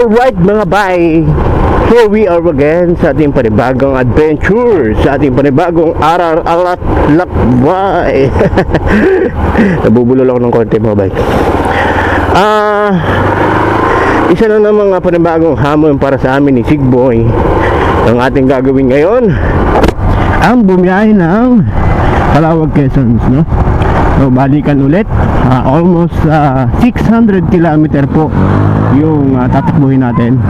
Alright mga bay, so we are again sa ating panibagong adventure, sa ating panibagong lakbay. Nabubulol ako ng konti mga bay. Isa na ng mga panibagong hamon para sa amin ni Sigboy. Ang ating gagawin ngayon, ang bumiyahe ng Calauag, Quezon, no? So balikan ulit, almost 600 km po yung tatakbuhin natin,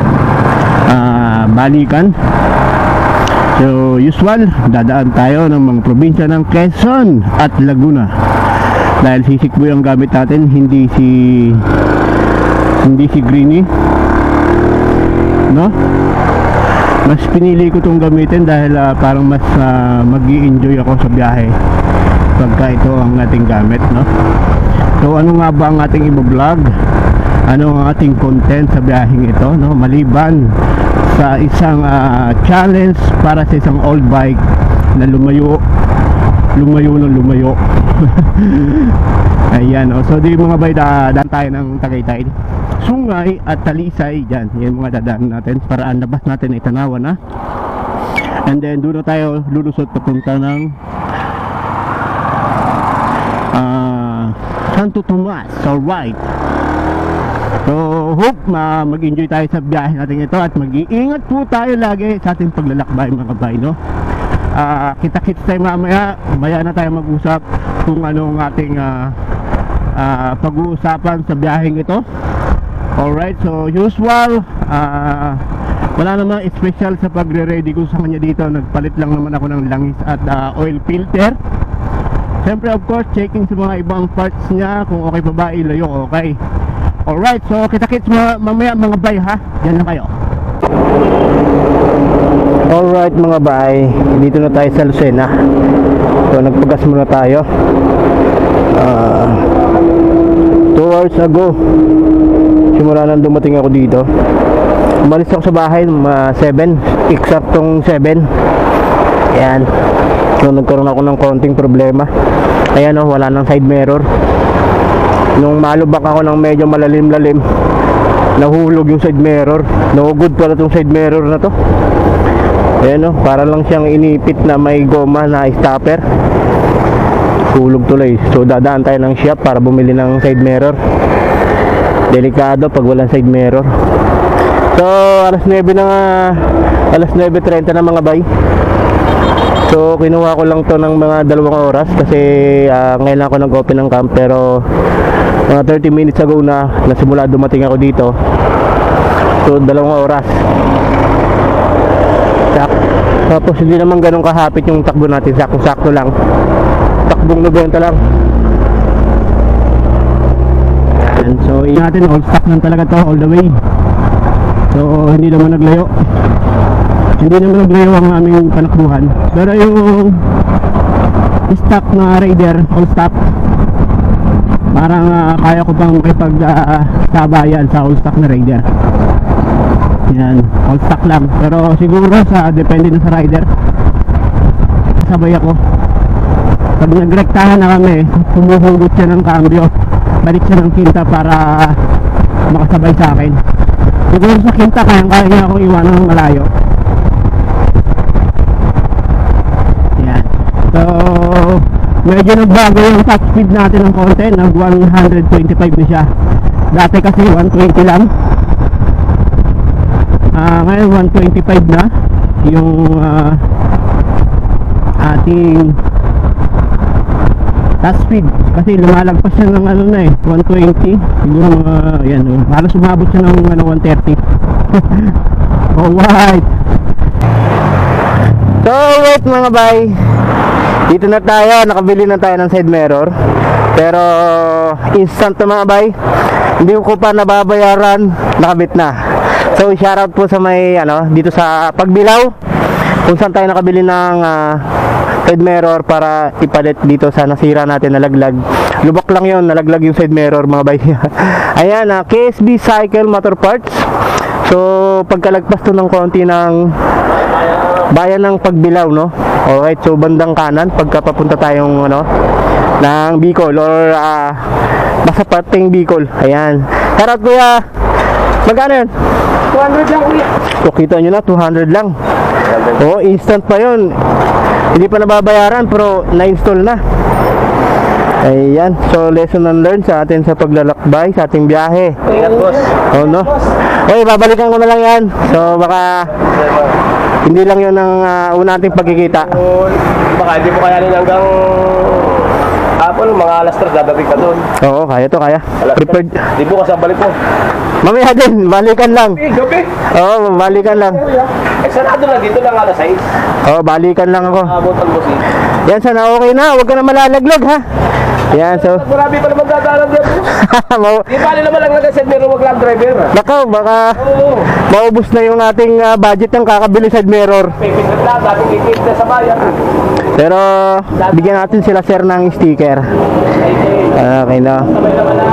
balikan. So usual, dadaan tayo ng mga probinsya ng Quezon at Laguna. Dahil si Sikboy ang gamit natin, hindi si Greenie, no? Mas pinili ko itong gamitin dahil parang mas mag-i-enjoy ako sa biyahe pagka ito ang ating gamit, no? So ano nga ba ang ating i-vlog? Ano ang ating content sa biyaheng ito, no? Maliban sa isang challenge para sa isang old bike na lumayo. Ayan, oh. So di mga bay, daan tayo ng Tagaytay, Sungay at Talisay. Dyan, yan mga dadaan natin para ang labas natin ay Tanawan na. And then doon na tayo lulusot papunta ng Santo Tomas. Alright, so hope mag-enjoy tayo sa biyahe natin ito at mag-iingat po tayo lagi sa ating paglalakbay mga bay, no? Kita-kits tayo maya na tayo mag-usap kung ano ang ating pag-uusapan sa biyaheng ito. Alright, so usual, wala namang special sa pagre-ready ko sa kanya dito. Nagpalit lang naman ako ng langis at oil filter. Siyempre of course, checking sa mga ibang parts niya kung okay pa ba, ilayo okay. Alright, so kita-kits mamaya mga bay, ha? Diyan lang kayo. Alright mga bay, dito na tayo sa Lucena. So nagpagas muna tayo 2 hours ago. Simula nang dumating ako dito. Umalis ako sa bahay 7, eksaktong 7. Ayan. So nagkaroon ako ng konting problema. Ayan, oh, wala nang side mirror. Nung malubak ako ng medyo malalim-lalim, nahulog yung side mirror. No good pala tong side mirror na to. Ayan, oh, para lang siyang inipit na may goma na stopper. Hulog tuloy. So dadaan tayo ng shop para bumili ng side mirror. Delikado pag walang side mirror. So alas 9:30 na mga bay. So kinuha ko lang to ng mga 2 oras kasi ngayon lang ako nag-open ng camp, pero mga 30 minutes ago na simula dumating ako dito. So 2 oras. Tapos hindi naman ganun kahapit yung takbo natin, sakto lang. Takbong 90 lang. And so natin all stock lang talaga to all the way. So hindi naman naglayo ang aming panakbuhan. Pero yung stock na Raider all stock, parang kaya ko pang makipag-sabayan sa all stock na Raider. Yan, all stock lang. Pero siguro depende na sa rider, sabay ako. Pag nagrektahan na kami, humuhugot siya ng cambio, balik siya ng kinta para makasabay sa akin. Siguro sa kinta kaya niya akong iwanan ng malayo. Yan. So medyo nagbago yung top speed natin ng konti. Nag 125 na siya. Dati kasi 120 lang. Ngayon 125 na yung ating top speed, kasi lumalagpas siya ng 120. Siguro yan, para sumabot siya ng 130. Alright, so wait mga bay, dito na tayo, nakabili na tayo ng side mirror. Pero instant na mga bay, hindi ko pa nababayaran, nakabit na. So shoutout po sa may dito sa Pagbilao, kung saan tayo nakabili ng side mirror para ipalit dito sa nasira natin, nalaglag. Lubak lang yon, nalaglag yung side mirror mga bay. Ayan, KSB Cycle Motor Parts. So pagkalagpas to ng konti ng bayan ng Pagbilao, no? Alright, so bandang kanan pagka papunta tayong ng Bicol or basta parting Bicol. Ayan, shoutout kuya Magkano yun? 200 lang kuya. So, kita nyo na, 200 lang. Oo, instant pa yun. Hindi pa nababayaran, pero na-install na. Ayan. So, lesson learned sa atin sa paglalakbay, sa ating biyahe. Ingat boss. Oh, no? Okay, babalikan ko na lang yan. So, baka hindi lang yun ang una nating pagkikita. Baka hindi mo kayanin hanggang hapon, mga alas 3 dadating ka doon. Oo, kaya to, kaya. Alas 3. Prepared. Di bukas ang balik mo. Mamaya din, balikan lang. Gabi. Oo, balikan lang. Eh, sarado lang dito lang alas 6. Oo, balikan lang ako. Abutan mo si. Yan, sana okay na. Huwag ka na malalaglag, ha? Yan, so. Marami pa naman dadaanan dyan. Di bali naman lang nag-set meron wag lang driver. Nakaw, baka Oo. maubos na yung ating budget ng kakabili side mirror. Pipinat lang, dating ikit na sa bayan. Pero, bigyan natin sila sir ng sticker. Okay na. Sabay naman na.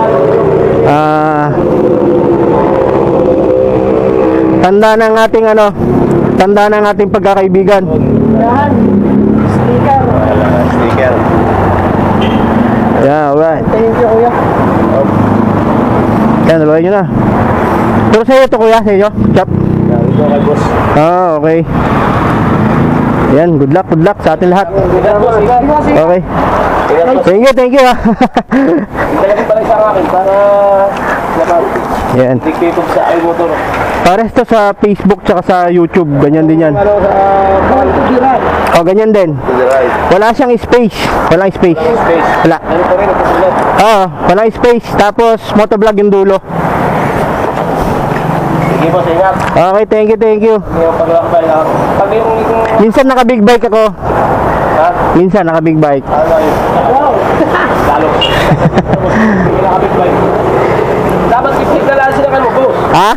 Tanda ng ating tanda ng ating pagkakaibigan. Yan. Sticker. Sticker. Yeah, alright. Thank you kuya. Yan, dalawa nyo na. Pero sa iyo to kuya, sa iyo. Chop. Ito kay boss. Okay. Yan, good luck sa atin lahat. Ingat boss. Okay. Ingat boss. Thank you ha. Dalagin pala sa akin para naman Yan. dictated sa iMotor. Pares to sa Facebook tsaka sa YouTube. Ganyan din yan. Ano sa Tugiran. O, ganyan din. Tugiran. Wala siyang space. Walang space. Space. Wala. Ano pa rin, nagpasulat. Oo, walang space. Tapos, motovlog yung dulo. Sige boss, ingat. Okay, thank you. Yung paglakbay lang. Pag yung Minsan naka big bike ako. ha? Minsan naka big bike. Ano yun? Wow! Lalo. Hindi nakabit ba yun? Dapat ipig na lang sila mo, boss. Ha?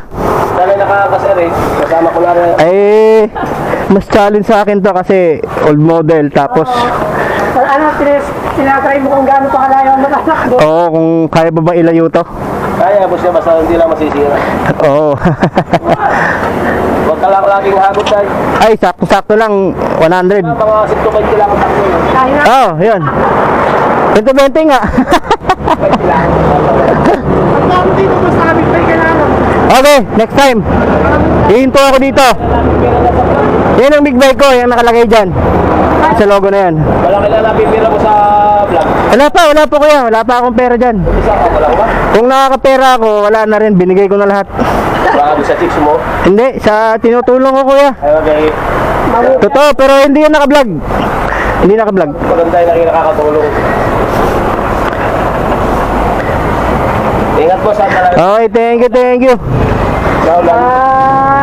Dahil nakakasari, kasama ko lang. Eh, mas challenge sa akin to kasi old model. Tapos, Tinatry mo kung gaano pa kalayo ang matatakbo. oo, kung kaya ba bang ilayo to? Kaya boss niya, basta hindi lang masisira. Oo. Huwag ka lang laging hagot tayo. Ay, sakto-sakto lang. 100. Mga 120 lang ang takbo yun. Kaya na. Oo, yun. 20 nga. 20 lang. Ang tawag dito mas nakabit pa yung kailangan. Okay, next time. Ihinto ako dito. Yan ang big bike ko, yung nakalagay dyan. Sa logo na yan. Wala kilala pipira mo sa vlog. Wala pa kuya. Wala pa akong pera dyan. Isa ka, wala ba? Kung nakakapera ako, wala na rin. Binigay ko na lahat. Wala ka sa chicks mo. Hindi, sa tinutulong ko kuya. Ay, okay. Totoo, pero hindi yan naka-vlog. Hindi naka-vlog. Maganda yung nakakatulong. Ingat po sa talaga. Okay, thank you.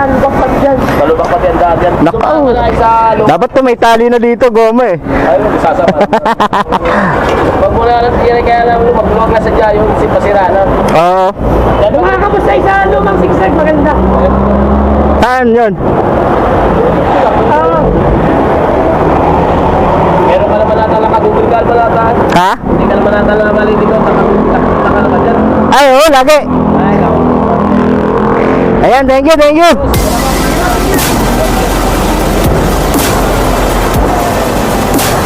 Lubak dyan. Malubak pati ang daan yan. Nakaw. Sumama na sa lubak. Dapat to may tali na dito, goma eh. Ay, sasama. Pag mula lang, kaya lang lumag na sadya yung pasira na. Oo. Lumakabos sa isa lumang sigsag maganda. Saan yun? Meron ka naman nata nakagugol ka naman nata. Ha? Hindi ka naman nata naman hindi ko nakalakad dyan. Ay, oo, lagi. Ay, ako. Ayan, thank you.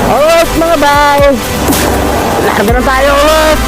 Alright, mga bye. Lakad na tayo ulit.